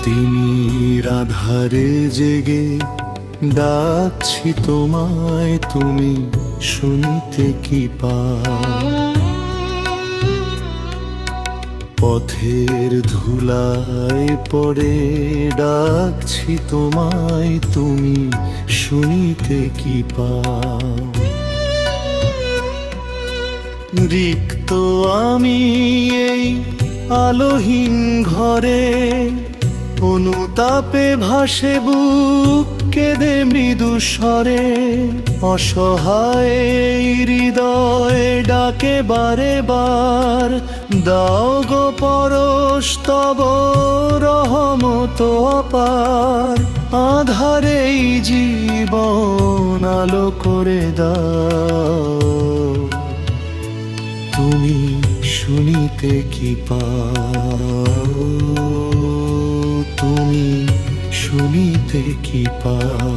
দিনের আধারে জেগে ডাকছি তোমায়, তুমি শুনতে কি পাও? পথের ধুলায় পড়ে ডাকছি তোমায়, তুমি শুনিতে কি পাও? রিক্ত আমি এই আলোহীন ঘরে, অনুতাপে ভাসে বুক কেঁদে মৃদু স্বরে। অসহায় এই হৃদয় ডাকে বারে বার, দাও গো পরশ তব রহমত অপার। আধারে এই জীবন আলো করে দাও, তুমি শুনিতে কি পাও? তুমি শুনিতে কি পাও?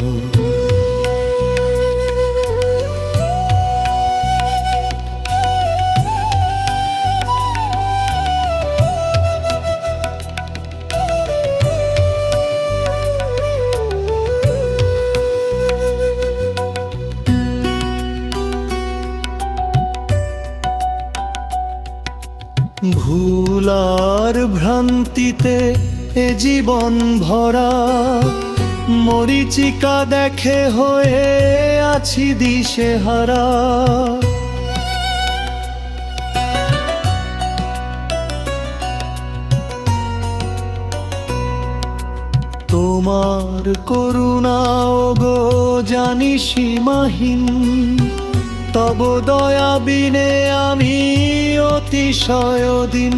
ভুল আর ভ্রান্তিতে এ জীবন ভরা, মরীচিকা দেখে হয়ে আছি দিশেহারা। তোমার করুণা ওগো জানি সীমাহীন, তব দয়া বিনে আমি অতিশয় দিন।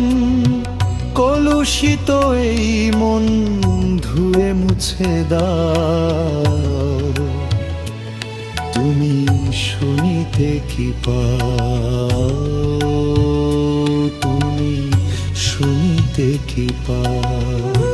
কলুষিত এই মন ধুয়ে মুছে দাও, তুমি শুনিতে কি পাও? তুমি শুনিতে কি পাও?